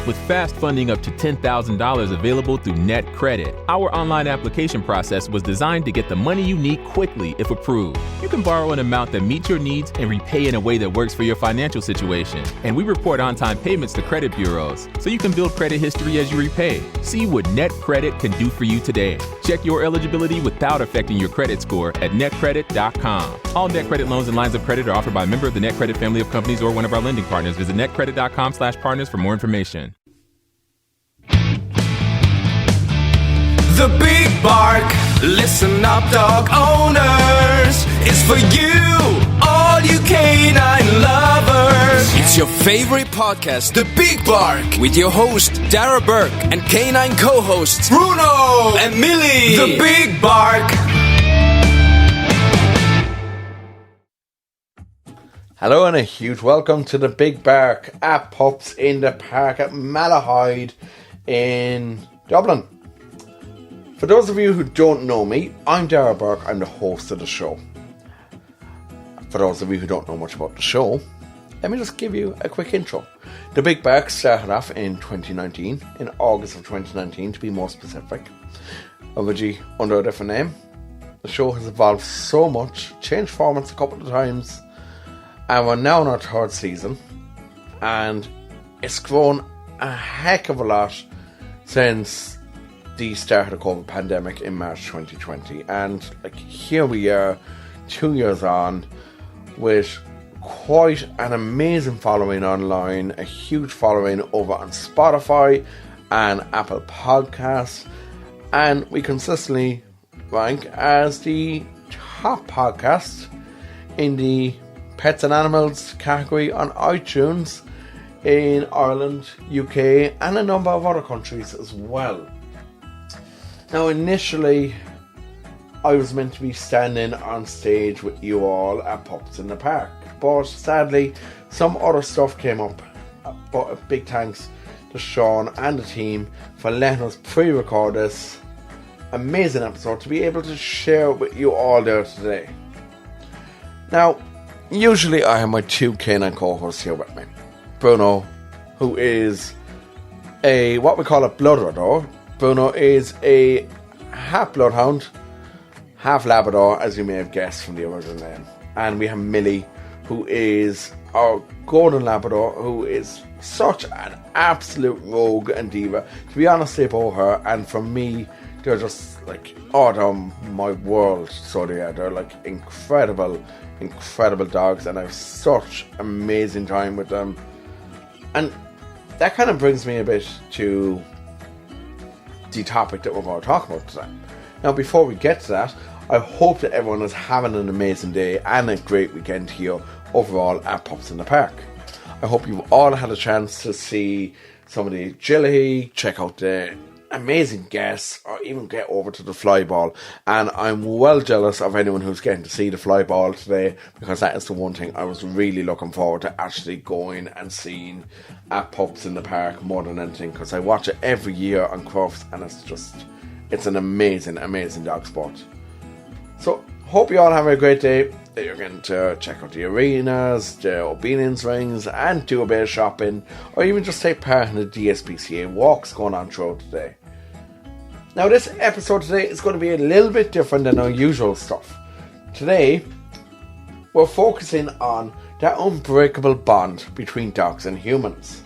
with fast funding up to $10,000 available through NetCredit. Our online application process was designed to get the money you need quickly if approved. You can borrow an amount that meets your needs and repay in a way that works for your financial situation. And we report on-time payments to credit bureaus, so you can build credit history as you repay. See what NetCredit can do for you today. Check your eligibility without affecting your credit score at netcredit.com. All NetCredit loans and lines of credit are offered by a member of the NetCredit family of companies or one of our lending partners. Visit netcredit.com/partners for more information. The Big Bark, listen up dog owners, it's for you, all you canine lovers. It's your favorite podcast, The Big Bark, with your host Darragh Burke and canine co-hosts Bruno and Milly. The Big Bark. Hello and a huge welcome to the Big Bark at Pups in the Park at Malahide in Dublin. For those of you who don't know me, I'm Darragh Burke, I'm the host of the show. For those of you who don't know much about the show, let me just give you a quick intro. The Big Bark started off in 2019, in August of 2019 to be more specific, originally under a different name. The show has evolved so much, changed formats a couple of times, and we're now in our third season, and it's grown a heck of a lot since the start of the COVID pandemic in March 2020. And here we are, 2 years on, with quite an amazing following online, a huge following over on Spotify and Apple Podcasts, and we consistently rank as the top podcast in the Pets and Animals category on iTunes in Ireland, UK, and a number of other countries as well. Now, initially, I was meant to be standing on stage with you all at Pups in the Park, but sadly, some other stuff came up. But a big thanks to Sean and the team for letting us pre-record this amazing episode to be able to share with you all there today. Now, usually I have my two canine co-hosts here with me. Bruno, who is what we call a bloodhound. Bruno is a half bloodhound, half Labrador, as you may have guessed from the original name. And we have Milly, who is our golden Labrador, who is such an absolute rogue and diva. To be honest, they both her, and for me, they're just they're my world. So they are. They're incredible dogs, and I have such amazing time with them. And that kind of brings me a bit to the topic that we're going to talk about today. Now, before we get to that, I hope that everyone is having an amazing day and a great weekend here overall at Pups in the Park. I hope you've all had a chance to see some of the agility, check out the amazing guests, or even get over to the fly ball. And I'm well jealous of anyone who's getting to see the fly ball today, because that is the one thing I was really looking forward to actually going and seeing at Pups in the Park more than anything, because I watch it every year on Crufts, and it's an amazing dog sport. So hope you all have a great day, that you're getting to check out the arenas, the obedience rings, and do a bit of shopping, or even just take part in the DSPCA walks going on throughout the day. Now, this episode today is going to be a little bit different than our usual stuff. Today, we're focusing on that unbreakable bond between dogs and humans.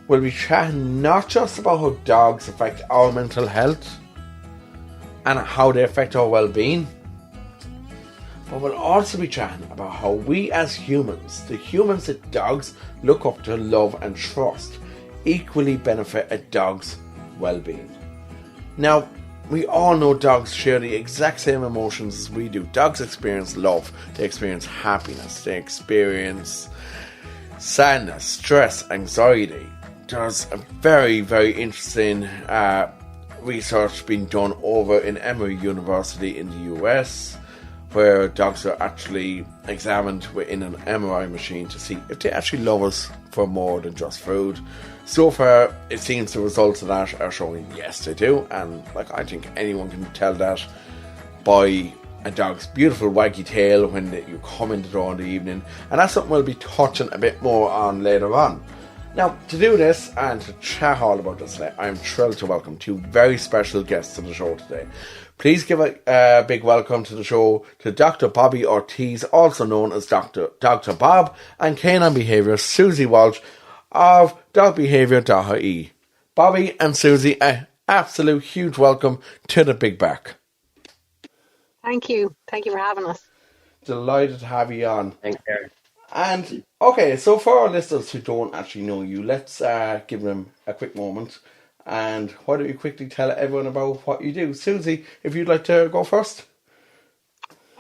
We'll be chatting not just about how dogs affect our mental health and how they affect our well-being, but we'll also be chatting about how we as humans, the humans that dogs look up to, love and trust, equally benefit a dog's well-being. Now, we all know dogs share the exact same emotions as we do. Dogs experience love, they experience happiness, they experience sadness, stress, anxiety. There's a very, very interesting research being done over in Emory University in the US, where dogs are actually examined within an MRI machine to see if they actually love us for more than just food. So far, it seems the results of that are showing yes, they do, and I think anyone can tell that by a dog's beautiful waggy tail when you come in the door in the evening, and that's something we'll be touching a bit more on later on. Now, to do this and to chat all about this today, I'm thrilled to welcome two very special guests to the show today. Please give a big welcome to the show to Dr. Bobby Ortiz, also known as Dogtor Bob, and canine behaviourist Suzi Walsh of DogBehaviour.ie. Bobby and Suzi, an absolute huge welcome to the Big Bark. Thank you. Thank you for having us. Delighted to have you on. Thanks, Darragh. And, okay, so for our listeners who don't actually know you, let's give them a quick moment. And why don't you quickly tell everyone about what you do? Suzi, if you'd like to go first.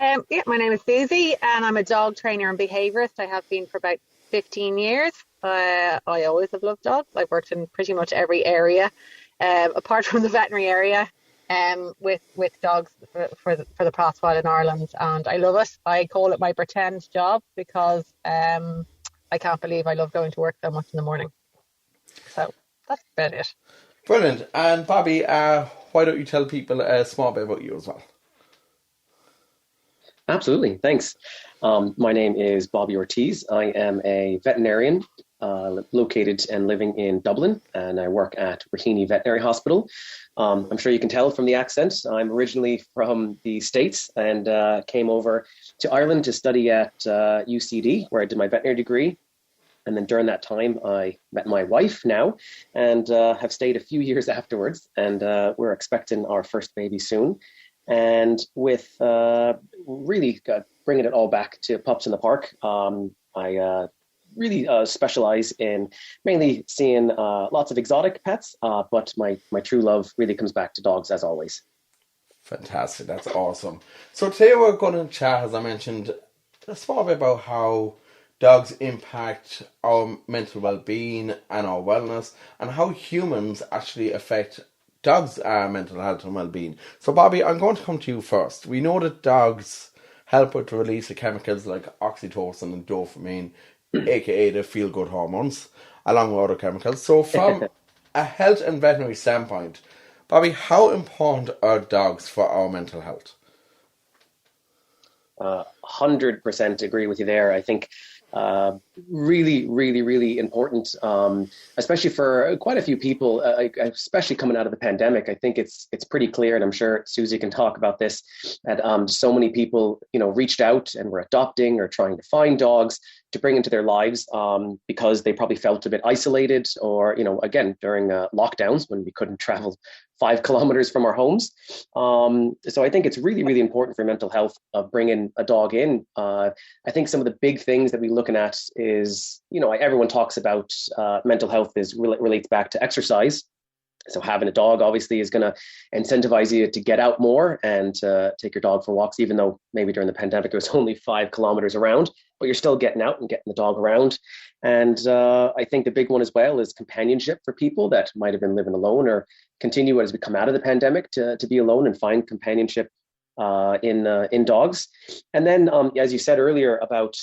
My name is Suzi, and I'm a dog trainer and behaviourist. I have been for about 15 years. I always have loved dogs. I've worked in pretty much every area, apart from the veterinary area, with dogs for the past while in Ireland, and I love it. I call it my pretend job because I can't believe I love going to work so much in the morning. So that's about it. Brilliant. And Bobby, why don't you tell people a small bit about you as well? Absolutely, thanks. My name is Bobby Ortiz. I am a veterinarian located and living in Dublin, and I work at Raheny Veterinary Hospital. I'm sure you can tell from the accent. I'm originally from the States and came over to Ireland to study at UCD, where I did my veterinary degree. And then during that time, I met my wife now and have stayed a few years afterwards. And we're expecting our first baby soon. And with really bringing it all back to Pups in the Park, I really specialize in mainly seeing lots of exotic pets, but my true love really comes back to dogs as always. Fantastic, that's awesome. So today we're going to chat, as I mentioned, a small bit about how dogs impact our mental well-being and our wellness, and how humans actually affect dogs' mental health and well-being. So Bobby, I'm going to come to you first. We know that dogs help with the release of chemicals like oxytocin and dopamine, aka the feel-good hormones, along with other chemicals. So from a health and veterinary standpoint, Bobby, how important are dogs for our mental health? 100% agree with you there. I think really, really, really important, especially for quite a few people, especially coming out of the pandemic. I think it's pretty clear, and I'm sure Suzi can talk about this, that so many people, reached out and were adopting or trying to find dogs to bring into their lives because they probably felt a bit isolated, or, again, during lockdowns when we couldn't travel 5 kilometers from our homes. So I think it's really, really important for mental health of bringing a dog in. I think some of the big things that we're looking at is, everyone talks about mental health relates back to exercise. So having a dog obviously is going to incentivize you to get out more and take your dog for walks, even though maybe during the pandemic it was only 5 kilometers around, but you're still getting out and getting the dog around. And I think the big one as well is companionship for people that might have been living alone or continue as we come out of the pandemic to be alone and find companionship in dogs. And then, as you said earlier about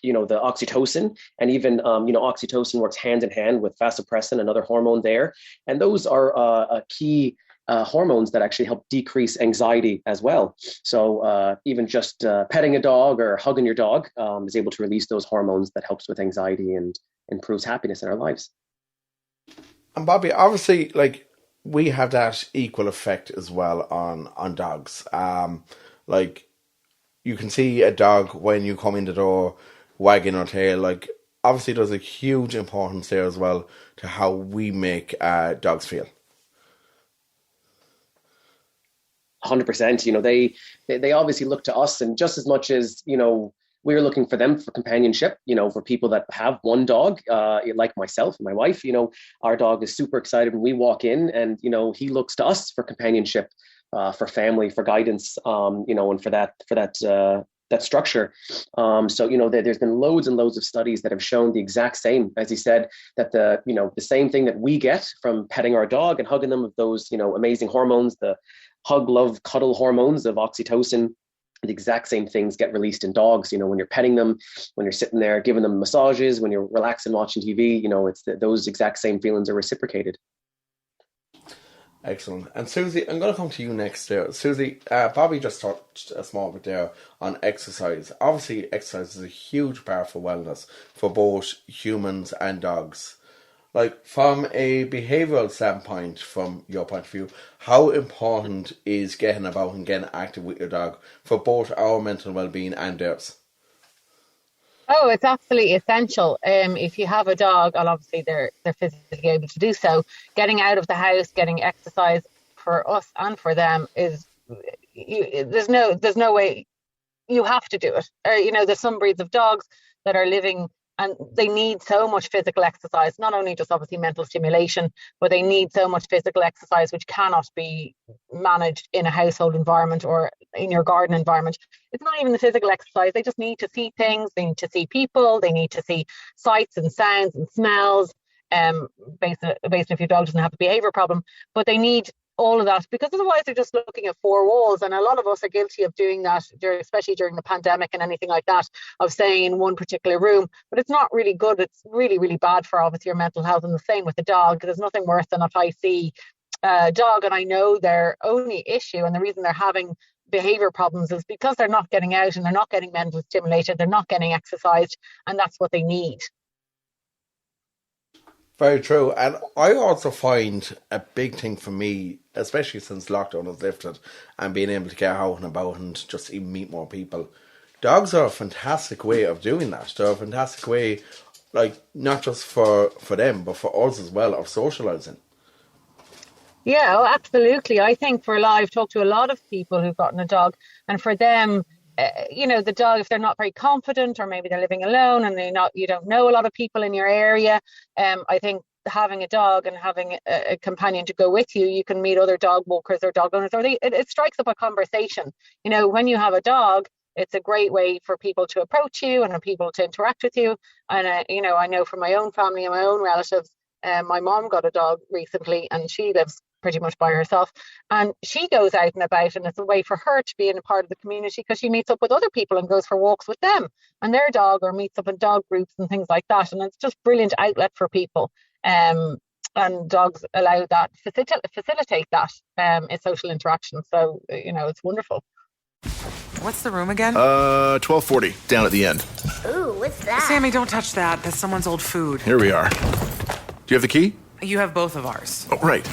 the oxytocin, and even, oxytocin works hand in hand with vasopressin, another hormone there. And those are a key hormones that actually help decrease anxiety as well. So even just petting a dog or hugging your dog is able to release those hormones that helps with anxiety and improves happiness in our lives. And Bobby, obviously, we have that equal effect as well on dogs. You can see a dog when you come in the door, wagging our tail. Obviously there's a huge importance there as well to how we make dogs feel. 100%. They obviously look to us, and just as much as we're looking for them for companionship, for people that have one dog, like myself and my wife, our dog is super excited when we walk in, and he looks to us for companionship, for family, for guidance, and for that structure. There's been loads and loads of studies that have shown the exact same, as you said, that the same thing that we get from petting our dog and hugging them with those, amazing hormones, the hug, love, cuddle hormones of oxytocin, the exact same things get released in dogs. When you're petting them, when you're sitting there giving them massages, when you're relaxing watching TV, it's those exact same feelings are reciprocated. Excellent. And Suzi, I'm going to come to you next there. Suzi, Bobby just touched a small bit there on exercise. Obviously, exercise is a huge part for wellness for both humans and dogs. Like, from a behavioural standpoint, from your point of view, how important is getting about and getting active with your dog for both our mental well-being and theirs? Oh, it's absolutely essential. If you have a dog, and obviously they're physically able to do so, getting out of the house, getting exercise for us and for them is there's no way you have to do it. Or, there's some breeds of dogs that are living and they need so much physical exercise, not only just obviously mental stimulation, but they need so much physical exercise, which cannot be managed in a household environment or in your garden environment. It's not even the physical exercise. They just need to see things. They need to see people. They need to see sights and sounds and smells. Based on if your dog doesn't have a behavior problem, but they need all of that, because otherwise they're just looking at four walls. And a lot of us are guilty of doing that, especially during the pandemic and anything like that, of staying in one particular room. But it's not really good. It's really, really bad for obviously your mental health. And the same with the dog. There's nothing worse than if I see a dog and I know their only issue and the reason they're having behavior problems is because they're not getting out and they're not getting mentally stimulated, they're not getting exercised, and that's what they need. Very true. And I also find a big thing for me, especially since lockdown has lifted and being able to get out and about and just even meet more people, dogs are a fantastic way of doing that. They're a fantastic way, like, not just for them, but for us as well, of socialising. Yeah, oh, absolutely. I think I've talked to a lot of people who've gotten a dog, and for them, the dog, if they're not very confident or maybe they're living alone and you don't know a lot of people in your area, I think having a dog and having a companion to go with you, you can meet other dog walkers or dog owners, or it strikes up a conversation. When you have a dog, it's a great way for people to approach you and for people to interact with you. And, I know from my own family and my own relatives, my mom got a dog recently and she lives pretty much by herself, and she goes out and about, and it's a way for her to be in a part of the community because she meets up with other people and goes for walks with them and their dog, or meets up in dog groups and things like that. And it's just brilliant outlet for people, and dogs allow that, facilitate that in social interaction. So it's wonderul. What's the room again? 1240, down at the end. Ooh, what's that? Sammy, don't touch that. That's someone's old food. Here we are. Do you have the key? You have both of ours. Oh, right.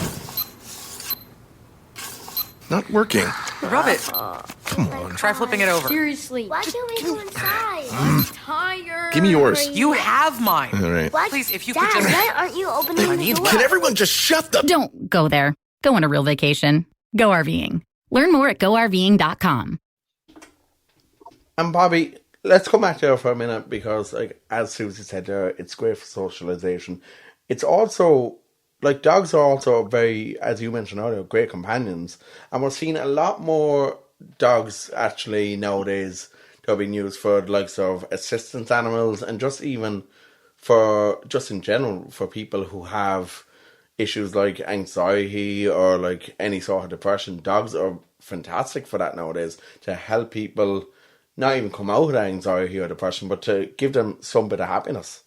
Not working. Rub it. Come on. Try flipping it over. Seriously. Why can't we go inside? I'm tired. Give me yours. You have mine. All right. What? Please, if you Dad, could just... why aren't you opening the door? Can everyone just shut the... Don't go there. Go on a real vacation. Go RVing. Learn more at GoRVing.com. And Bobby, let's come back there for a minute, because, like, as Suzi said there, it's great for socialization. It's also, like, dogs are also very, as you mentioned earlier, great companions. And we're seeing a lot more dogs actually nowadays that are being used for the likes of assistance animals, and just even for, just in general, for people who have issues like anxiety or like any sort of depression. Dogs are fantastic for that nowadays, to help people not even come out of anxiety or depression, but to give them some bit of happiness.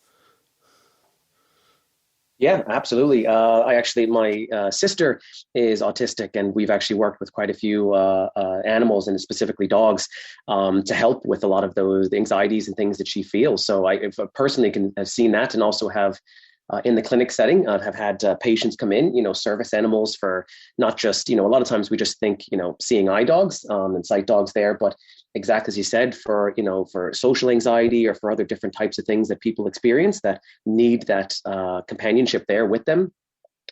Yeah, absolutely. My sister is autistic, and we've actually worked with quite a few animals, and specifically dogs, to help with a lot of those anxieties and things that she feels. So I personally have seen that, and also have in the clinic setting, have had patients come in, service animals for not just, a lot of times we just think, seeing eye dogs and sight dogs there, but exactly as you said, for social anxiety or for other different types of things that people experience that need that companionship there with them.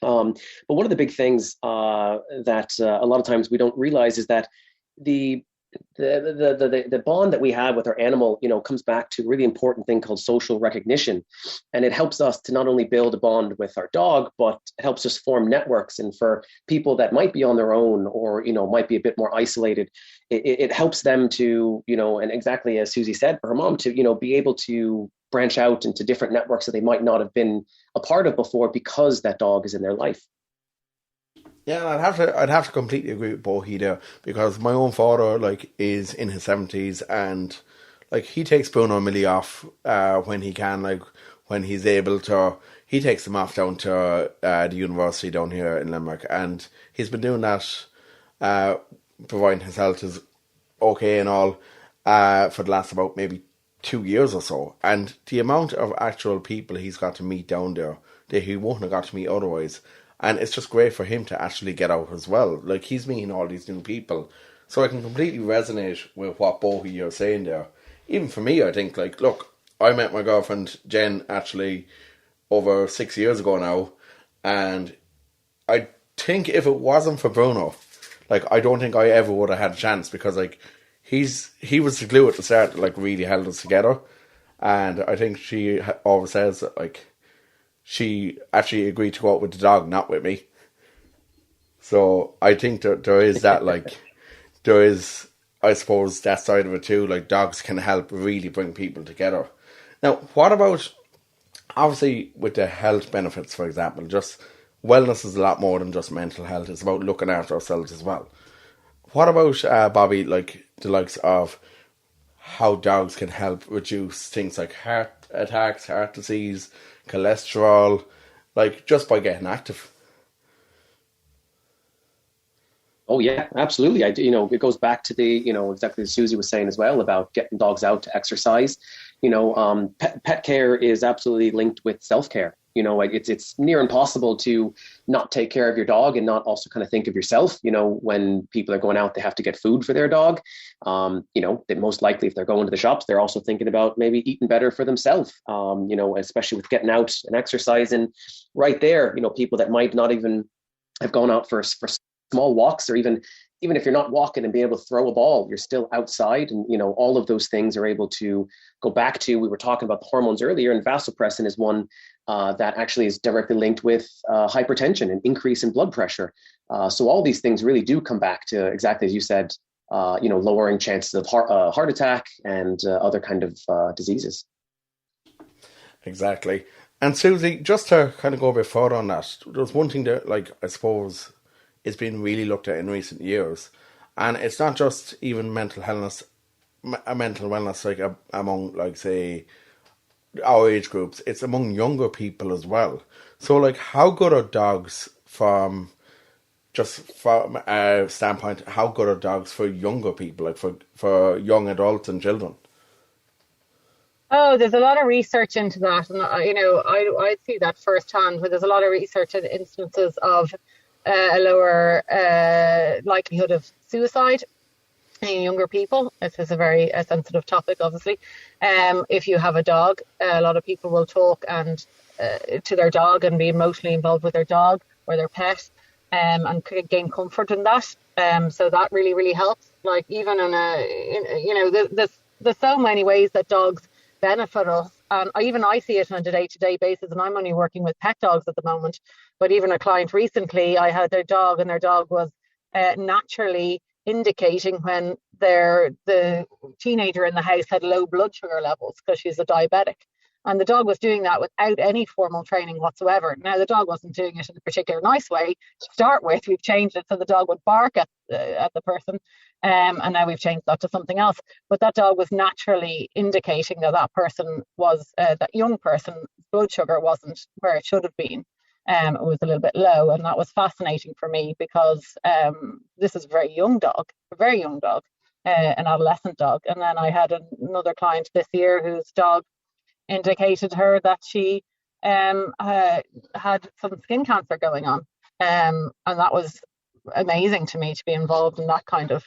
But one of the big things that a lot of times we don't realize is that the bond that we have with our animal, comes back to a really important thing called social recognition. And it helps us to not only build a bond with our dog, but it helps us form networks. And for people that might be on their own, or, might be a bit more isolated, it helps them to, and exactly as Suzi said, for her mom to, be able to branch out into different networks that they might not have been a part of before, because that dog is in their life. Yeah, I'd have to completely agree with Bohi there, because my own father, is in his 70s, and, he takes Bruno Milly off when he can, when he's able to. He takes him off down to the university down here in Limerick, and he's been doing that, providing his health is okay and all, for the last about maybe 2 years or so. And the amount of actual people he's got to meet down there that he wouldn't have got to meet otherwise. And it's just great for him to actually get out as well. Like, he's meeting all these new people. So I can completely resonate with what both of you are saying there. Even for me, I think, like, look, I met my girlfriend, Jen, actually over 6 years ago now. And I think if it wasn't for Bruno, like, I don't think I ever would have had a chance, because, like, he was the glue at the start that, like, really held us together. And I think she always says that, like, she actually agreed to go out with the dog, not with me. So I think that there is that, like, there is, I suppose, that side of it too. Like, dogs can help really bring people together. Now, what about, obviously, with the health benefits, for example, just wellness is a lot more than just mental health. It's about looking after ourselves as well. What about, Bobby, like, the likes of how dogs can help reduce things like heart attacks, heart disease, cholesterol, like, just by getting active? Oh yeah, absolutely. It goes back to the, exactly as Suzi was saying as well about getting dogs out to exercise. Pet care is absolutely linked with self-care. It's near impossible to not take care of your dog and not also kind of think of yourself. When people are going out, they have to get food for their dog. They most likely, if they're going to the shops, they're also thinking about maybe eating better for themselves. Especially with getting out and exercising right there, people that might not even have gone out for small walks, or even if you're not walking and being able to throw a ball, you're still outside. And, all of those things are able to go back to, we were talking about the hormones earlier, and vasopressin is one that actually is directly linked with hypertension and increase in blood pressure. So all these things really do come back to, exactly as you said, lowering chances of heart attack and other kind of diseases. Exactly. And Suzi, just to kind of go a bit further on that, there's one thing that, like, I suppose it's been really looked at in recent years, and it's not just even mental wellness, like, among, like, say, our age groups. It's among younger people as well. So, like, how good are dogs from a standpoint? How good are dogs for younger people, like for young adults and children? Oh, there's a lot of research into that, and I'd see that firsthand. Where there's a lot of research and instances of a lower likelihood of suicide in younger people. This is a very sensitive topic, obviously. If you have a dog, a lot of people will talk and to their dog and be emotionally involved with their dog or their pet, and gain comfort in that. So that really, really helps. Like, even there's so many ways that dogs benefit us. And I see it on a day-to-day basis, and I'm only working with pet dogs at the moment. But even a client recently, I had their dog, and their dog was naturally indicating when the teenager in the house had low blood sugar levels, because she's a diabetic. And the dog was doing that without any formal training whatsoever. Now, the dog wasn't doing it in a particular nice way to start with. We've changed it so the dog would bark at the person. And now we've changed that to something else. But that dog was naturally indicating that person was, that young person's blood sugar wasn't where it should have been. It was a little bit low. And that was fascinating for me, because this is a very young dog, an adolescent dog. And then I had another client this year whose dog indicated her that she had some skin cancer going on. And that was amazing to me, to be involved in that kind of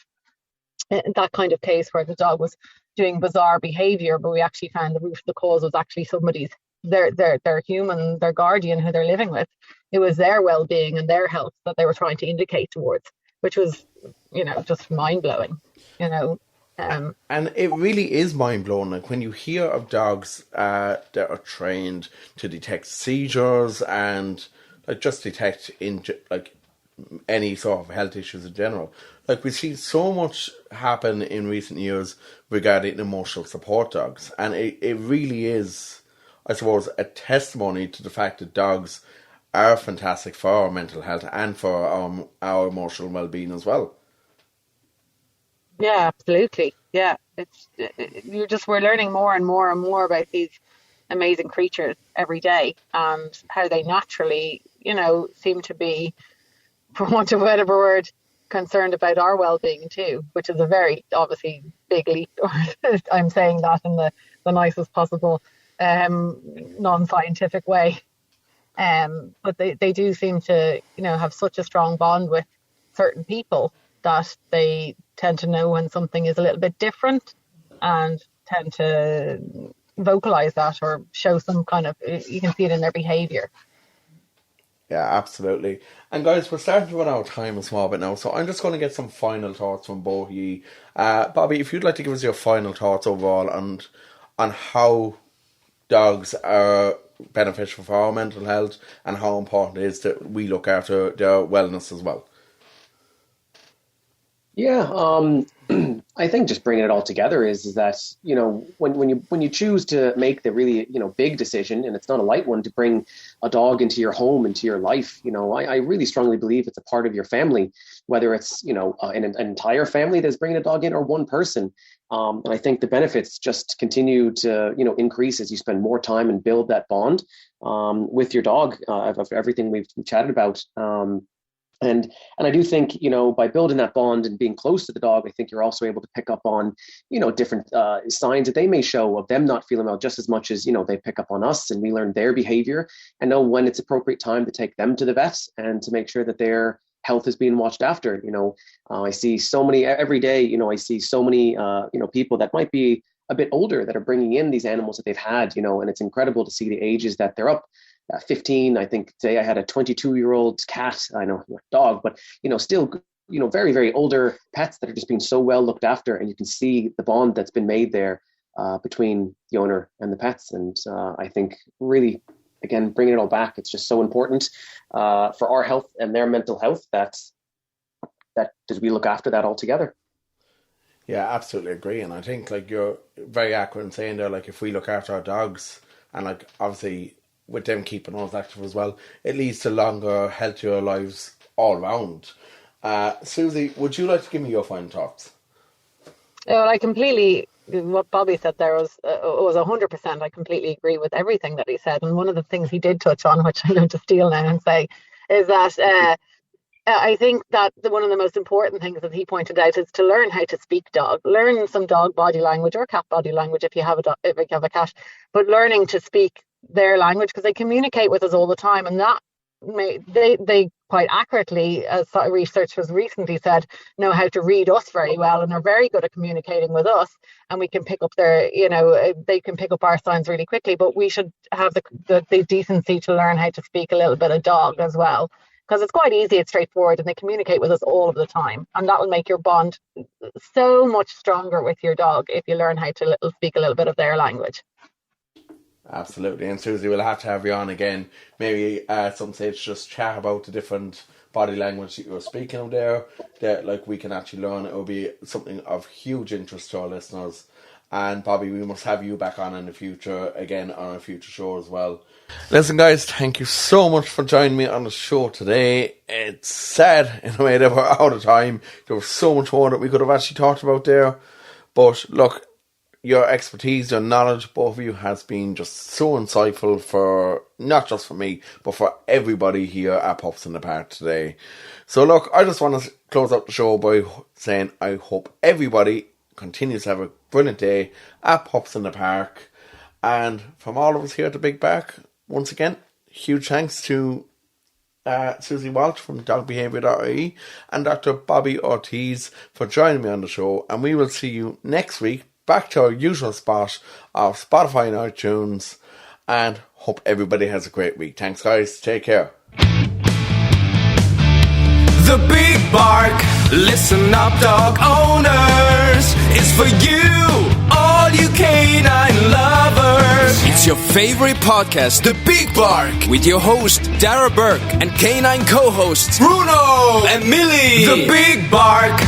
case where the dog was doing bizarre behavior, but we actually found the root of the cause was actually somebody's, their human, their guardian who they're living with. It was their well-being and their health that they were trying to indicate towards, which was, just mind-blowing, And it really is mind-blowing. Like, when you hear of dogs that are trained to detect seizures and, like, just detect any sort of health issues in general. Like, we see so much happen in recent years regarding emotional support dogs. And it really is, I suppose, a testimony to the fact that dogs are fantastic for our mental health and for our emotional well-being as well. Yeah, absolutely. Yeah, we're learning more and more and more about these amazing creatures every day, and how they naturally, seem to be, for want of a better word, concerned about our well-being too, which is a very, obviously, big leap. I'm saying that in the nicest possible non-scientific way. But they do seem to, have such a strong bond with certain people that they tend to know when something is a little bit different and tend to vocalize that or show some kind of, you can see it in their behavior. Yeah, absolutely. And guys, we're starting to run out of time a small bit now, so I'm just going to get some final thoughts from both of you. Bobby, if you'd like to give us your final thoughts overall on how dogs are beneficial for our mental health and how important it is that we look after their wellness as well. Yeah, I think just bringing it all together is that, when you choose to make the really, big decision, and it's not a light one, to bring a dog into your home, into your life, I really strongly believe it's a part of your family, whether it's, an entire family that's bringing a dog in or one person. And I think the benefits just continue to, increase as you spend more time and build that bond with your dog of everything we've chatted about. And I do think, by building that bond and being close to the dog, I think you're also able to pick up on, different signs that they may show of them not feeling well just as much as, they pick up on us, and we learn their behavior and know when it's appropriate time to take them to the vet and to make sure that their health is being watched after. I see so many every day, I see so many, people that might be a bit older that are bringing in these animals that they've had, and it's incredible to see the ages that they're up. 15, I think today I had a 22-year-old cat, I know, dog, but, still, very, very older pets that are just being so well looked after. And you can see the bond that's been made there between the owner and the pets. And I think really, again, bringing it all back, it's just so important for our health and their mental health that we look after that all together. Yeah, absolutely agree. And I think you're very accurate in saying there, if we look after our dogs and obviously with them keeping us active as well, it leads to longer, healthier lives all around. Suzi, would you like to give me your final thoughts? Well, I completely, what Bobby said there was 100%. I completely agree with everything that he said. And one of the things he did touch on, which I'm going to steal now and say, is that I think that one of the most important things that he pointed out is to learn how to speak dog. Learn some dog body language or cat body language if you have a cat, but learning to speak their language, because they communicate with us all the time, and that they quite accurately, as research has recently said, know how to read us very well and are very good at communicating with us, and we can pick up they can pick up our signs really quickly. But we should have the decency to learn how to speak a little bit of dog as well, because it's quite easy, it's straightforward, and they communicate with us all of the time, and that will make your bond so much stronger with your dog if you learn how to speak a little bit of their language. Absolutely. And Suzi, we'll have to have you on again, maybe at some stage, just chat about the different body language that you were speaking of there, that we can actually learn. It will be something of huge interest to our listeners. And Bobby, we must have you back on in the future, again, on a future show as well. Listen guys, thank you so much for joining me on the show today. It's sad in a way that we're out of time. There was so much more that we could have actually talked about there. But look, your expertise, your knowledge, both of you, has been just so insightful for, not just for me, but for everybody here at Pups in the Park today. So look, I just want to close out the show by saying I hope everybody continues to have a brilliant day at Pups in the Park. And from all of us here at the Big Park, once again, huge thanks to Suzi Walsh from DogBehaviour.ie and Dr. Bobby Ortiz for joining me on the show. And we will see you next week, back to our usual spot of Spotify and iTunes, and hope everybody has a great week. Thanks guys, take care. The Big Bark, listen up dog owners, is for you, all you canine lovers. It's your favorite podcast, The Big Bark, with your host Darragh and canine co-hosts Bruno and Milly. The Big Bark,